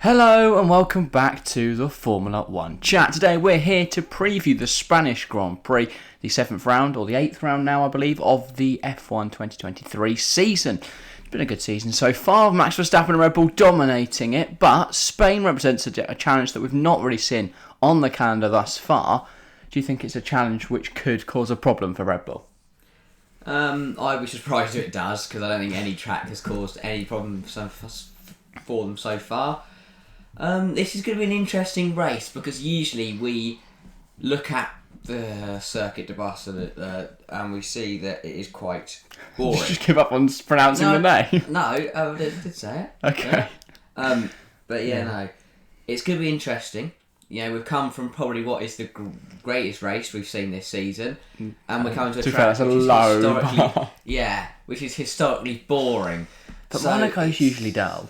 Hello and welcome back to the Formula 1 chat. Today we're here to preview the Spanish Grand Prix, the 7th round, or the 8th round now I believe, of the F1 2023 season. It's been a good season so far, Max Verstappen and Red Bull dominating it, but Spain represents a challenge that we've not really seen on the calendar thus far. Do you think it's a challenge which could cause a problem for Red Bull? I'd be surprised if it does, because I don't think any track has caused any problems for them so far. This is going to be an interesting race because usually we look at the Circuit de Barcelona and we see that it is quite boring. Did you just give up on pronouncing the name? No, I did say it. Okay. Yeah. No. It's going to be interesting. You know, we've come from probably what is the greatest race we've seen this season, and we're coming to a track which is historically boring. But Monaco's usually dull.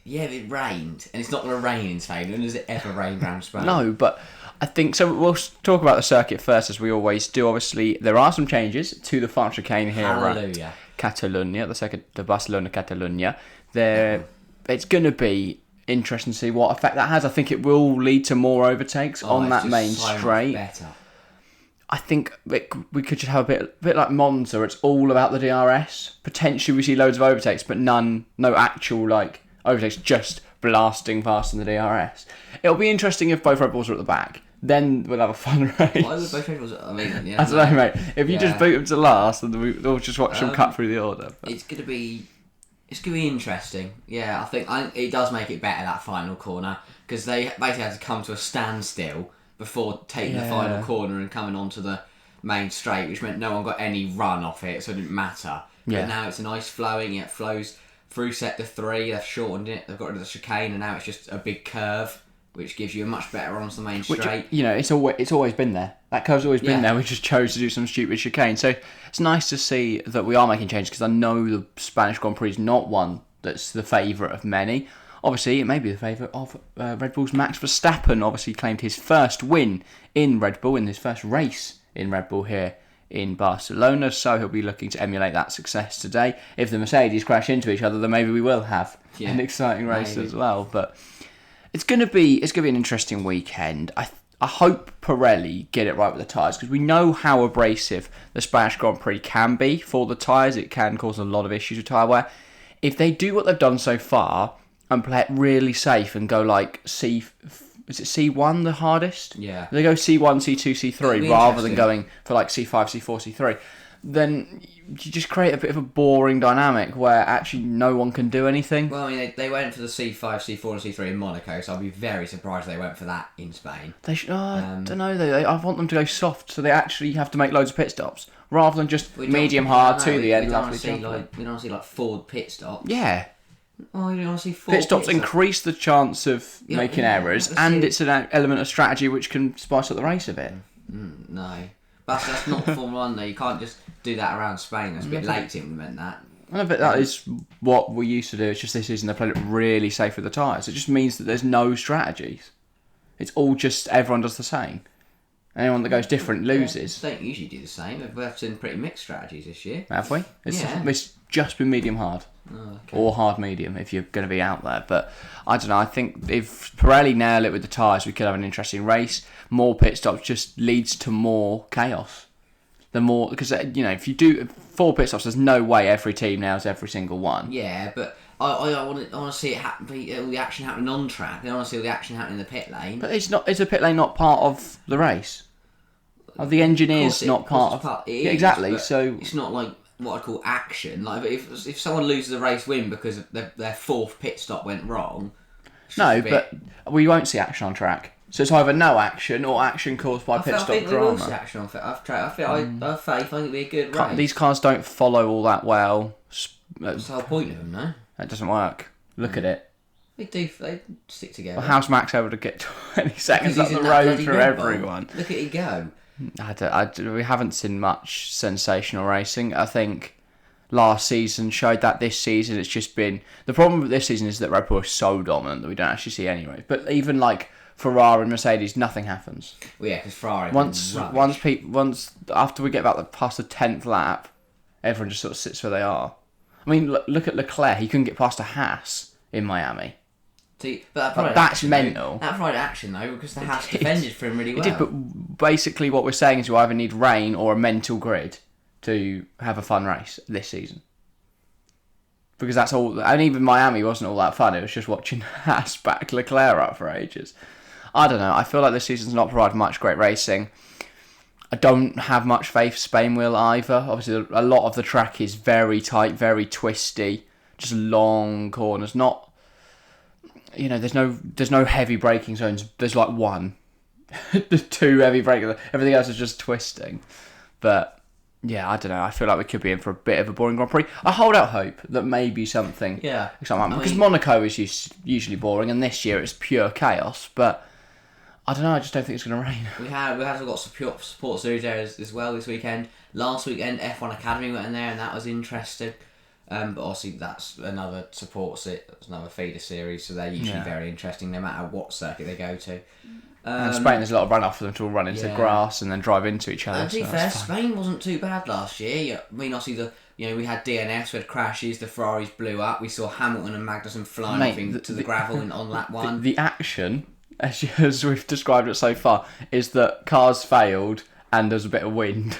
Yeah, it rained, and it's not going to rain in Spain. When does it ever rain around Spain? No, but I think so. We'll talk about the circuit first, as we always do. Obviously, there are some changes to the final chicane here at Catalunya, the Circuit de Barcelona-Catalunya. It's going to be interesting to see what effect that has. I think it will lead to more overtakes on that main straight. Better. I think we could just have a bit like Monza. It's all about the DRS. Potentially, we see loads of overtakes, but no actual overtakes, just blasting past in the DRS. It'll be interesting if both Red Bulls are at the back. Then we'll have a fun race. Why would both Red Bulls? I mean, I don't know, mate. If you just boot them to last, then we'll just watch them cut through the order. But. It's gonna be interesting. Yeah, I think it does make it better, that final corner, because they basically had to come to a standstill before taking the final corner and coming onto the main straight, which meant no one got any run off it, so it didn't matter. Yeah. But now it's a nice flowing. It flows through sector 3, they've shortened it, they've got rid of the chicane, and now it's just a big curve, which gives you a much better run onto the main straight. It's always been there. That curve's always been there. We just chose to do some stupid chicane. So it's nice to see that we are making changes, because I know the Spanish Grand Prix is not one that's the favourite of many. Obviously, it may be the favourite of Red Bull's Max Verstappen. Obviously claimed his first win in Red Bull, in his first race in Red Bull here in Barcelona, so he'll be looking to emulate that success today. If the Mercedes crash into each other, then maybe we will have an exciting race as well. But it's going to be an interesting weekend. I hope Pirelli get it right with the tyres, because we know how abrasive the Spanish Grand Prix can be for the tyres. It can cause a lot of issues with tyre wear. If they do what they've done so far and play it really safe and go like is it C1 the hardest? Yeah. They go C1, C2, C3 rather than going for like C5, C4, C3. Then you just create a bit of a boring dynamic where actually no one can do anything. Well, I mean, they went for the C5, C4 and C3 in Monaco, so I'd be very surprised if they went for that in Spain. They should, I don't know, I want them to go soft, so they actually have to make loads of pit stops rather than just medium hard to the end. We don't want to see Ford pit stops. Yeah. Oh, you don't want to see Ford pit stops increase the chance of making errors, and it's an element of strategy which can spice up the race a bit. No. But that's not Formula 1 though. You can't just do that around Spain. It's a bit late to implement that. I bet that is what we used to do. It's just this season they played it really safe with the tyres. It just means that there's no strategies. It's all just everyone does the same. Anyone that goes different loses. They don't usually do the same. We've seen pretty mixed strategies this year. Have we? It's just been medium hard. Oh, okay. Or hard medium if you're going to be out there. But I don't know. I think if Pirelli nail it with the tyres, we could have an interesting race. More pit stops just leads to more chaos. Because if you do 4 pit stops, there's no way every team nails every single one. Yeah, but I want to see it happen. All the action happening on track. I want to see all the action happening in the pit lane. But it's not. Is the pit lane not part of the race? Are the engineers not part of? It is, exactly. So it's not like what I call action. Like if someone loses a race win because their 4th pit stop went wrong. No, but we won't see action on track. So it's either no action or action caused by pit stop drama. I think we will see action on track. I have faith. I think it'll be a good race. These cars don't follow all that well. That's the whole point of them, no? That doesn't work. Look at it. They do. They stick together. Well, how's Max able to get 20 seconds up the road for everyone? Look at it go. We haven't seen much sensational racing. I think last season showed that. This season it's just been... The problem with this season is that Red Bull is so dominant that we don't actually see any race. But even like Ferrari and Mercedes, nothing happens. Well, yeah, because Ferrari... Once after we get past the 10th lap, everyone just sort of sits where they are. I mean, look at Leclerc. He couldn't get past a Haas in Miami. But that's mental. That provided action though, because the Haas defended for him really well. It did, but basically what we're saying is you either need rain or a mental grid to have a fun race this season. Because that's all, and even Miami wasn't all that fun. It was just watching Haas back Leclerc up for ages. I don't know. I feel like this season's not provided much great racing. I don't have much faith Spain will either. Obviously, a lot of the track is very tight, very twisty, just long corners. Not, there's no heavy braking zones. There's like one, there's 2 heavy braking. Everything else is just twisting. But yeah, I don't know. I feel like we could be in for a bit of a boring Grand Prix. I hold out hope that maybe something. Yeah. Because Monaco is usually boring, and this year it's pure chaos. But I don't know. I just don't think it's going to rain. We have got support series there as well this weekend. Last weekend, F1 Academy went in there, and that was interesting. But obviously, that's another another feeder series, so they're usually very interesting, no matter what circuit they go to. And Spain, there's a lot of runoff for them to all run into the grass and then drive into each other. And to be fair, Spain wasn't too bad last year. I mean, obviously we had DNFs, we had crashes, the Ferraris blew up. We saw Hamilton and Magnussen flying to the gravel on lap 1. The action, as we've described it so far, is that cars failed and there's a bit of wind.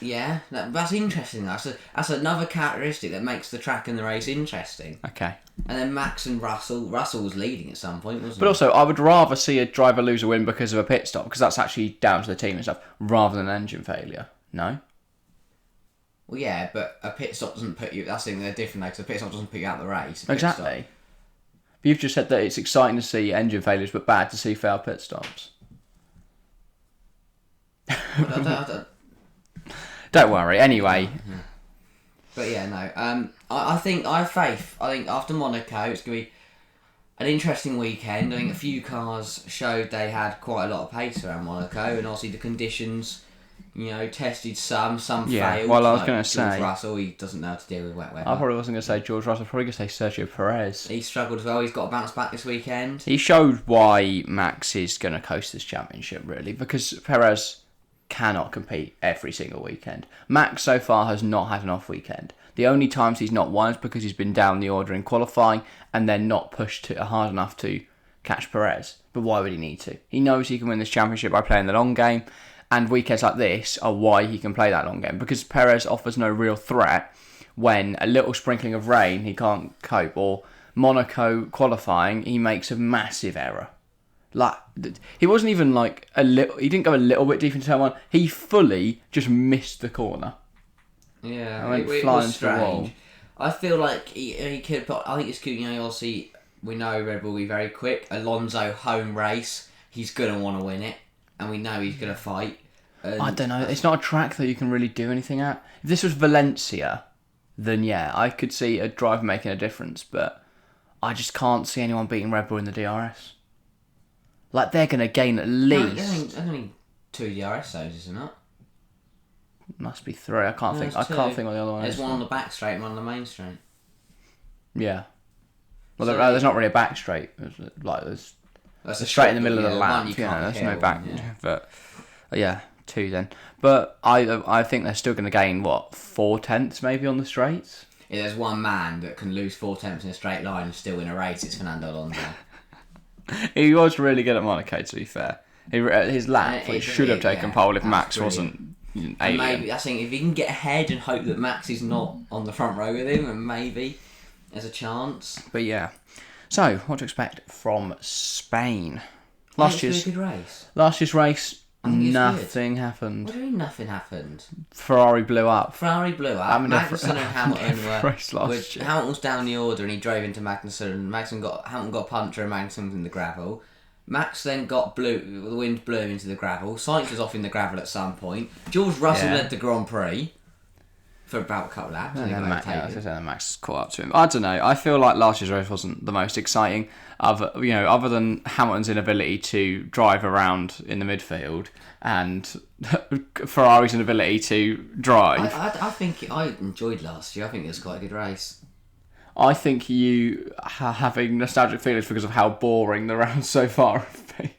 Yeah, that's interesting. That's another characteristic that makes the track and the race interesting. Okay. And then Max and Russell was leading at some point, wasn't he? But also, I would rather see a driver lose a win because of a pit stop, because that's actually down to the team and stuff, rather than an engine failure. No? Well, yeah, but a pit stop doesn't put you... That's the thing, they're different though, because a pit stop doesn't put you out of the race. Exactly. But you've just said that it's exciting to see engine failures, but bad to see failed pit stops. Don't worry. Anyway. But yeah, no. I think I have faith. I think after Monaco, it's going to be an interesting weekend. I think a few cars showed they had quite a lot of pace around Monaco, and obviously the conditions, tested some failed. Well, I was going to say George Russell, he doesn't know how to deal with wet weather. I probably wasn't going to say George Russell. I was probably going to say Sergio Perez. He struggled as well. He's got to bounce back this weekend. He showed why Max is going to coast this championship, really, because Perez cannot compete every single weekend. Max so far has not had an off weekend. The only times he's not won is because he's been down the order in qualifying and then not pushed hard enough to catch Perez. But why would he need to? He knows he can win this championship by playing the long game, and weekends like this are why he can play that long game, because Perez offers no real threat when a little sprinkling of rain he can't cope, or Monaco qualifying he makes a massive error. Like, he wasn't even like a little. He didn't go a little bit deep into turn 1. He fully just missed the corner. Yeah, went it flying was to the wall. strange. I feel like he could. But I think it's good. Obviously we know Red Bull will be very quick. Alonso home race, he's gonna want to win it, and we know he's gonna fight. I don't know. It's not a track that you can really do anything at. If this was Valencia, then yeah, I could see a driver making a difference. But I just can't see anyone beating Red Bull in the DRS. Like, they're going to gain at least... There's only 2 DRS zones, isn't it? Must be 3. I can't think what the other one is. There's one on the back straight and one on the main straight. Yeah. Well, there's not really a back straight. There's a straight in the middle of the lap. There's no back. Yeah. But yeah, 2 then. But I think they're still going to gain, 4 tenths maybe on the straights? Yeah, there's one man that can lose 4 tenths in a straight line and still win a race. It's Fernando Alonso. He was really good at Monaco, to be fair. His lap, he should have taken pole if Max wasn't alien. Maybe I think if he can get ahead and hope that Max is not on the front row with him, and maybe there's a chance. But yeah. So, what to expect from Spain? Last year's a good race. Last year's race, nothing happened. What do you mean nothing happened? Ferrari blew up. Magnussen and Hamilton were... Hamilton was down the order and he drove into Magnussen, and Hamilton got a puncture and Magnussen was in the gravel. Max then the wind blew him into the gravel. Sainz was off in the gravel at some point. George Russell led the Grand Prix for about a couple of laps. And then Max caught up to him. I don't know. I feel like last year's race wasn't the most exciting, other than Hamilton's inability to drive around in the midfield and Ferrari's inability to drive. I think I enjoyed last year. I think it was quite a good race. I think you are having nostalgic feelings because of how boring the rounds so far have been.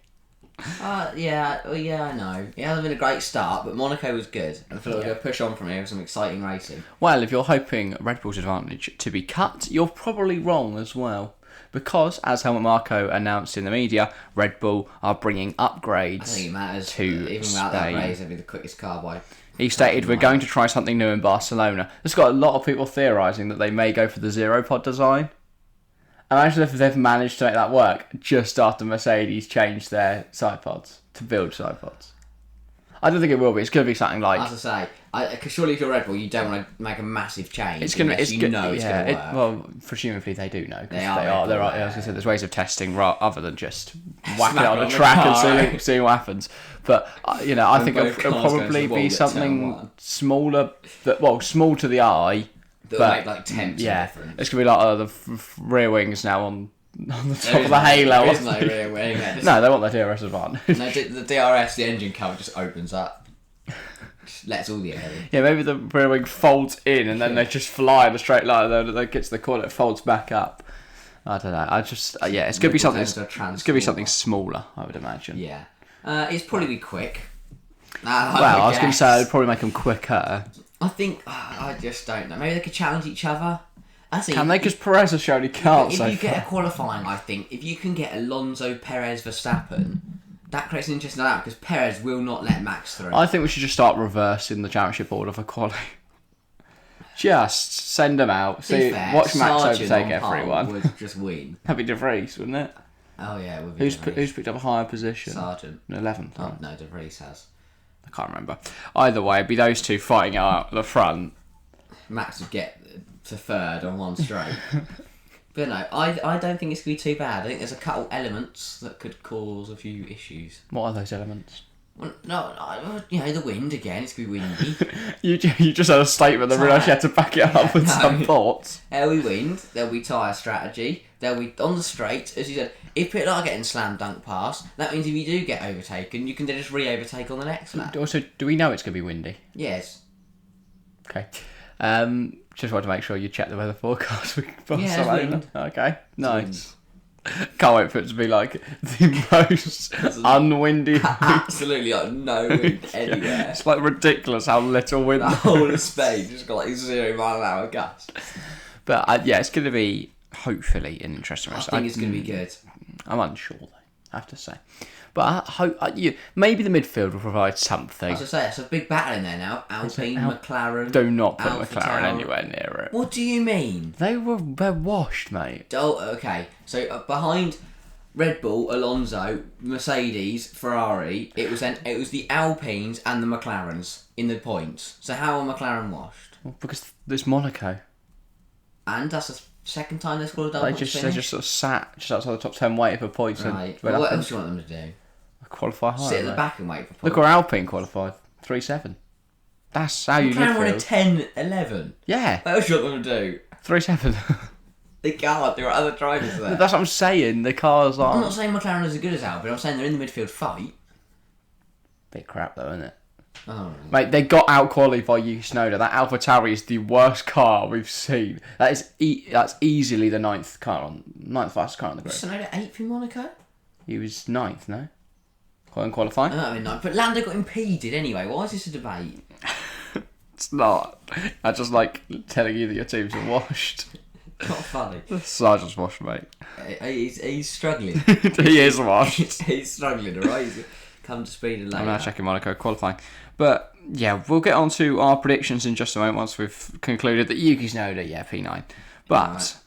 Yeah, I know. It hasn't been a great start, but Monaco was good. And I feel like we're going to push on from here with some exciting racing. Well, if you're hoping Red Bull's advantage to be cut, you're probably wrong as well. because, as Helmut Marko announced in the media, Red Bull are bringing upgrades I think it matters. to Even without that Spain. race, it'd be the quickest car by... He stated, we're going to try something new in Barcelona. There's got a lot of people theorising that they may go for the zero pod design. Imagine if they've managed to make that work just after Mercedes changed their side pods to build side pods. I don't think it will be. It's going to be something like... As I say, because surely if you're Red Bull, you don't want to make a massive change. It's going to. It's going to work. Well, presumably they do know. They are. There are. I was going to say there's ways of testing other than just whack it on a track and see what happens. But I think it'll probably be something smaller. Small to the eye. That'll make like temps. Yeah, difference. It's going to be like the rear wings now on the top of the halo. There is no rear wing. No, they want the DRS advantage. No, the DRS, the engine cover just opens up. Just lets all the air in. Yeah, maybe the rear wing folds in and then they just fly in a straight line. And then it gets to the corner, it folds back up. I don't know. It's going to be something. It's going to be something smaller, I would imagine. Yeah, it's probably be quick. I was going to say I'd probably make them quicker. I think I just don't know. Maybe they could challenge each other. Can they? Because Perez has shown he can't. If you get a qualifying, I think if you can get Alonso, Perez, Verstappen, that creates an interesting dynamic because Perez will not let Max through. I think we should just start reversing the championship order for quality. Just send them out. Watch Max overtake everyone. Would just win. That'd be De Vries, wouldn't it? Oh yeah, it would be. Who's picked up a higher position? Sargent. 11th. Oh no, De Vries has. I can't remember. Either way, it'd be those two fighting out the front. Max would get to third on one straight. But no, I don't think it's going to be too bad. I think there's a couple elements that could cause a few issues. What are those elements? Well, no, the wind again. It's going to be windy. you just had a statement and realised you had to back it up with some thoughts. There'll be wind. There'll be tyre strategy. There'll be on the straight, as you said. If people are getting slam dunk past, that means if you do get overtaken, you can then just re-overtake on the next lap. Also, do we know it's going to be windy? Yes. Okay. Just wanted to make sure you check the weather forecast. Wind. Okay, nice. Can't wait for it to be like the most unwindy. Absolutely, like no wind anywhere. It's like ridiculous how little wind. The whole of Spain just got like 0 mile an hour gusts. But it's going to be hopefully an interesting race. I think it's going to be good. I'm unsure though, I have to say. But I hope maybe the midfield will provide something. As I say, it's a big battle in there now. Alpine, McLaren. Do not put McLaren anywhere near it. What do you mean? They're washed, mate. Oh, okay. So behind Red Bull, Alonso, Mercedes, Ferrari, it was the Alpines and the McLarens in the points. So how are McLaren washed? Well, because there's Monaco. And that's the second time they've scored a double. They just sort of sat just outside the top 10 waiting for points. Right. Well, what else do you want them to do? Qualify higher. Sit at the back and wait for points. Look where Alpine qualified. 3-7. That's how you McLaren won a midfield. 10-11. Yeah. What else do you want them to do? 3-7. They can't. There are other drivers there. That's what I'm saying. The cars are... I'm not saying McLaren is as good as Alpine. I'm saying they're in the midfield fight. Bit crap though, isn't it? Oh. Mate, they got out-qualified by Yuki Tsunoda. That AlphaTauri is the worst car we've seen. That's easily the ninth fastest car on the grid. Tsunoda 8th in Monaco? He was 9th, no? In qualifying? I mean 9th. But Lando got impeded anyway. Why is this a debate? It's not. I just like telling you that your teams are washed. Not funny. Sargent's washed, mate. He's struggling. He is washed. He's struggling, alright? He's come to speed and later. I'm now checking Monaco qualifying. But yeah, we'll get on to our predictions in just a moment once we've concluded that Yuki Tsunoda, P9. But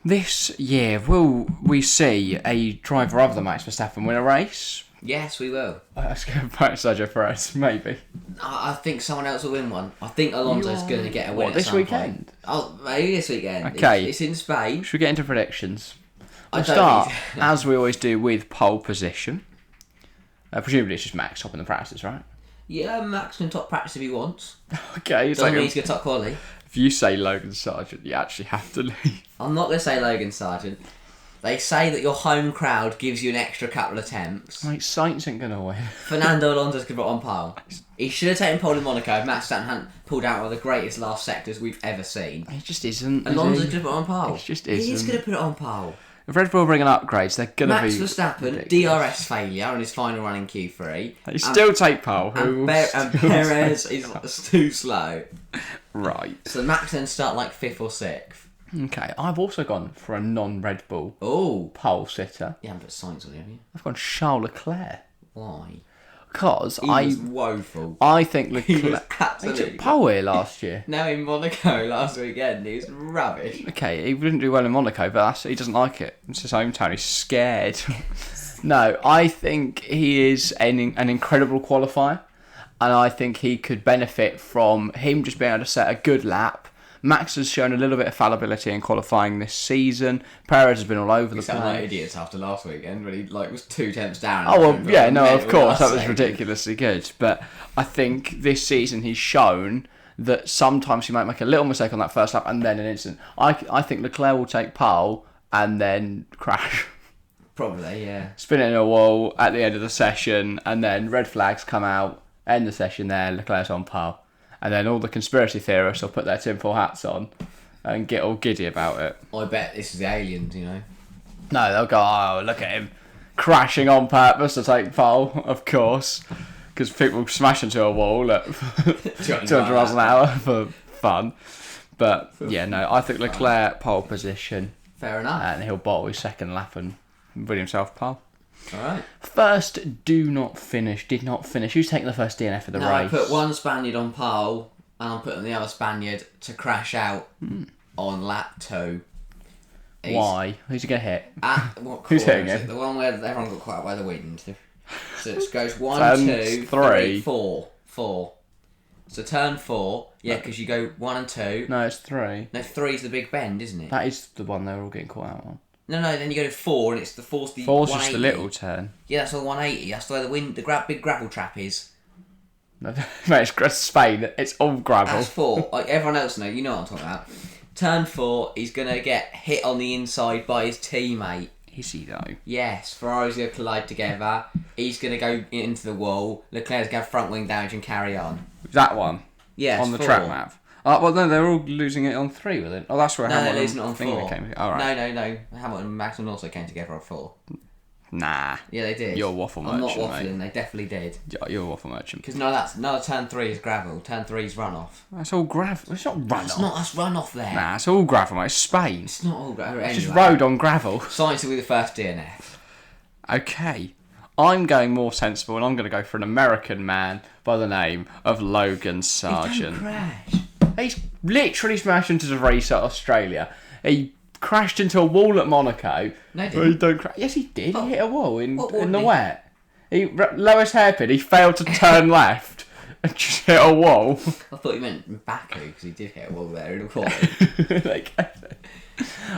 this year, will we see a driver other than Max Verstappen win a race? Yes, we will. Let's go back to Sergio Perez, maybe. I think someone else will win one. I think Alonso's going to get a win this weekend? Oh, maybe this weekend. Okay. It's in Spain. Should we get into predictions? We'll start, as we always do, with pole position. Presumably it's just Max topping the practices, right? Yeah, Max can top practice if he wants. Okay. Doesn't mean he's going to top quali. If you say Logan Sargent, you actually have to leave. I'm not going to say Logan Sargent. They say that your home crowd gives you an extra couple of attempts. Mate, Sainz ain't going to win. Fernando Alonso's going to put on pole. He should have taken pole in Monaco if Max Verstappen hadn't pulled out one of the greatest last sectors we've ever seen. He just isn't. Alonso's going to put it on pole. He just isn't. He is going to put it on pole. If Red Bull bring an upgrades, they're going to be... Max Verstappen, ridiculous. DRS failure on his final run in Q3. He still take pole. And Perez is too slow. Right. So Max then start like 5th or 6th. Okay, I've also gone for a non-Red Bull Oh, pole sitter. you haven't put science on it, have you? I've gone Charles Leclerc. Why? Because He was woeful. I think He was Leclerc... He absolutely. took pole here last year. Now in Monaco last weekend, he was rubbish. Okay, he didn't do well in Monaco, but he doesn't like it. It's his hometown. He's scared. No, I think he is an incredible qualifier, and I think he could benefit from him just being able to set a good lap. Max has shown a little bit of fallibility in qualifying this season. Perez has been all over the place. We sound like idiots after last weekend when he was 2 tenths down. Oh well, yeah, no, of course that was ridiculously good. But I think this season he's shown that sometimes he might make a little mistake on that first lap and then an instant. I think Leclerc will take pole and then crash. Probably, yeah. Spin it in a wall at the end of the session, and then red flags come out, end the session there, Leclerc's on pole. And then all the conspiracy theorists will put their tinfoil hats on and get all giddy about it. I bet this is the aliens, you know. No, they'll go, oh, look at him crashing on purpose to take pole, of course. Because people smash into a wall at 200 miles an hour for fun. But, yeah, no, I think Leclerc pole position. Fair enough. And he'll bottle his second lap and win himself pole. Alright. First, did not finish. Who's taking the first DNF of the race? I put one Spaniard on pole, and I'm putting the other Spaniard to crash out on lap 2. Why? Who's he going to hit? What Who's hitting is him? it? The one where everyone got quite by the wind. So it goes 1, Turn 2, 3, 4. 4. So turn 4, yeah, because you go 1 and 2. No, it's 3. No, 3's the big bend, isn't it? That is the one they were all getting caught out on. No, then you go to 4, and it's the 4's the 4's 180. just the little turn. Yeah, that's the 180. That's where the big gravel trap is. No, mate, it's Spain. It's all gravel. That's 4. Like everyone else knows, you know what I'm talking about. Turn 4, he's going to get hit on the inside by his teammate. Is he though? Yes, Ferrari's going to collide together. He's going to go into the wall. Leclerc's going to have front wing damage and carry on. That one? Yeah, on the 4. track map. Well, no, they're all losing it on 3 with it. Oh, that's where Hamilton they're losing it on 4. came. All right. No. Hamilton and Max also came together on 4. Nah. Yeah, they did. You're a waffle I'm merchant, not waffling, mate. They definitely did. You're a waffle merchant. Because turn 3 is gravel. Turn 3 is runoff. That's all gravel. It's not runoff. That's runoff there. Nah, it's all gravel, mate. It's Spain. It's not all gravel. It's Anyway, just road on gravel. Science will be the first DNF. Okay. I'm going more sensible, and I'm going to go for an American man by the name of Logan Sargent. He don't crash. He's literally smashed into the race at Australia. He crashed into a wall at Monaco. No, he Well, didn't. he don't crash. Yes, he did. Oh. He hit a wall in What the wall did he- wet. Lowest hairpin. He failed to turn left and just hit a wall. I thought you meant Baku because he did hit a wall there in the corner. Like,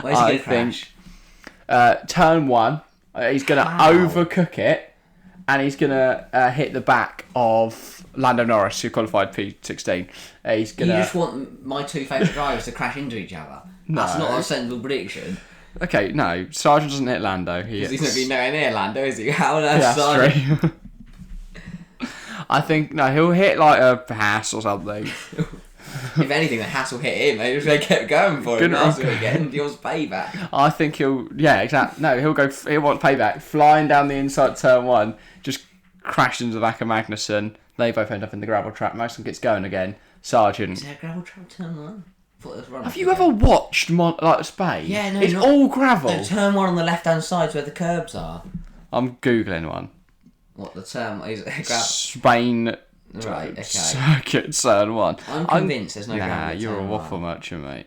Where's he going to crash? turn 1. He's going to How? overcook it, and he's going to hit the back of Lando Norris, who qualified P16. He's You going just want my 2 favourite drivers to crash into each other. That's not a sensible prediction. Okay, no, Sargent doesn't hit Lando. Because he's not going to be nowhere near Lando, is he? How on earth That's Sargent- true. I think, no, he'll hit like a Haas or something. If anything, the Haas will hit him. They kept going for him last weekend. He wants payback. I think exactly. No, he'll want payback. Flying down the inside turn 1, just crashed into the back of Magnussen. They both end up in the gravel trap. Magnussen gets going again. Sargent. Is there a gravel trap turn 1? Have you ever watched Spain? Yeah, no. It's all gravel. No, turn 1 on the left-hand side where the curbs are. I'm Googling one. What, the term is gravel? Spain Right, okay. Circuit turn 1. I'm convinced there's no gravel. Nah, at you're a turn waffle 1. merchant, mate.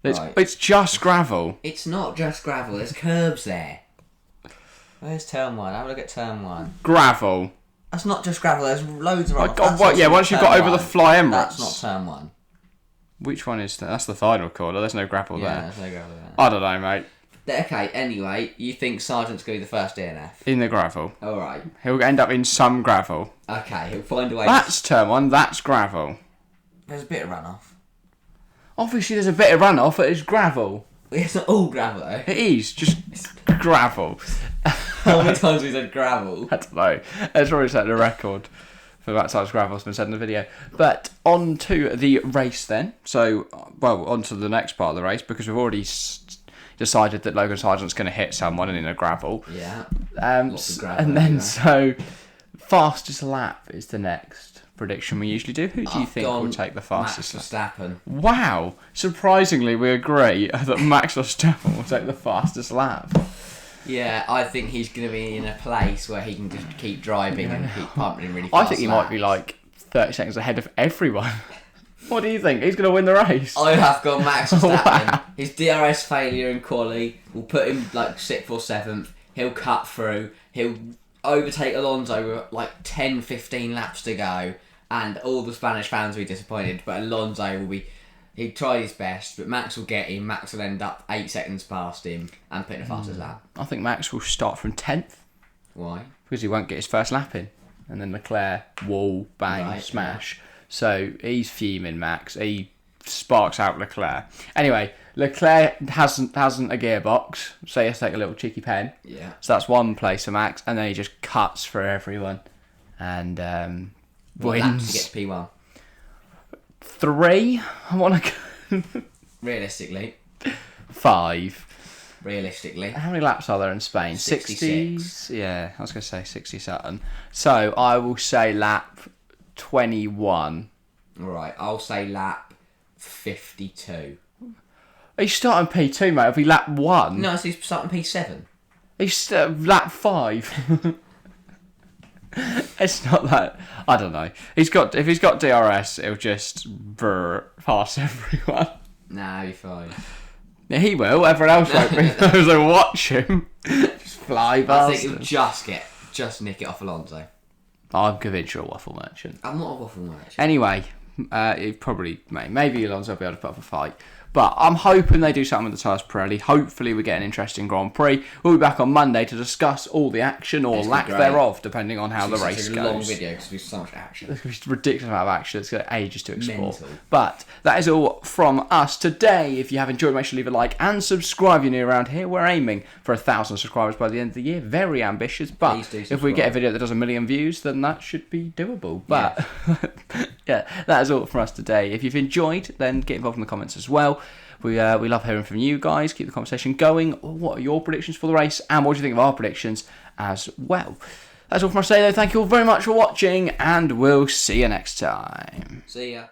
Right. It's just gravel. It's not just gravel, there's curbs there. Where's turn 1? Have a look at turn 1. Gravel. That's not just gravel, there's loads of Oh, runoff. God, That's what? not Yeah, once you've got turn over the 1. Fly Emirates. That's not turn 1. Which one is that? That's the final corner. There's no gravel Yeah, there. there's no gravel there. I don't know, mate. Okay, anyway, you think Sargent's going to be the first DNF? In the gravel. Alright. He'll end up in some gravel. Okay, he'll find a way. That's turn 1. That's gravel. There's a bit of runoff. Obviously, there's a bit of runoff, but it's gravel. It's not all gravel though. It is just gravel. How many times we said gravel? I don't know. It's probably set the record for that size gravel has been said in the video. But on to the race then. So, on to the next part of the race because we've already decided that Logan Sargent's going to hit someone in a gravel. Yeah. Lots of gravel and then so fastest lap is the next prediction we usually do. Who do you think will take the fastest lap? Max Verstappen. Wow. Surprisingly, we agree that Max Verstappen will take the fastest lap. Yeah, I think he's going to be in a place where he can just keep driving and keep pumping really fast. I think he might be like 30 seconds ahead of everyone. What do you think? He's going to win the race? I have got Max Verstappen. Wow. His DRS failure in quali will put him like 6th or 7th. He'll cut through. He'll overtake Alonso with like 10, 15 laps to go. And all the Spanish fans will be disappointed. But Alonso will be... He tried his best, but Max will get him. Max will end up 8 seconds past him and put the fastest lap. I think Max will start from 10th. Why? Because he won't get his first lap in. And then Leclerc, wall, bang, smash. Yeah. So he's fuming, Max. He sparks out Leclerc. Anyway, Leclerc hasn't a gearbox, so he has to take a little cheeky pen. Yeah. So that's one place for Max, and then he just cuts for everyone. And what wins. laps to get to P1? 3. I want to go. Realistically. 5. Realistically. How many laps are there in Spain? 66. Yeah, I was going to say 60 something. So I will say lap 21. Alright, I'll say lap 52. He's starting P2, mate. If he lap 1. No, so he's starting P7. He's lap 5. It's not that. I don't know. If he's got DRS, it'll just pass everyone. Nah, he'll be fine. Yeah, he will. Everyone else won't be. Those that watch him just fly past. I think he'll just nick it off Alonso. I'm convinced you're a waffle merchant. I'm not a waffle merchant. Anyway, it probably maybe Alonso will be able to put up a fight. But I'm hoping they do something with the tyres Pirelli. Hopefully we get an interesting Grand Prix. We'll be back on Monday to discuss all the action or lack thereof, depending on how the race goes. It's a long video because there's so much action. It's a ridiculous amount of action. It's got ages to explore. Mental. But that is all from us today. If you have enjoyed, make sure to leave a like and subscribe if you're new around here. We're aiming for 1,000 subscribers by the end of the year. Very ambitious. But if we get a video that does 1 million views, then that should be doable. But yeah, that is all from us today. If you've enjoyed, then get involved in the comments as well. We love hearing from you guys. Keep the conversation going. What are your predictions for the race? And what do you think of our predictions as well? That's all from us today, though. Thank you all very much for watching. And we'll see you next time. See ya.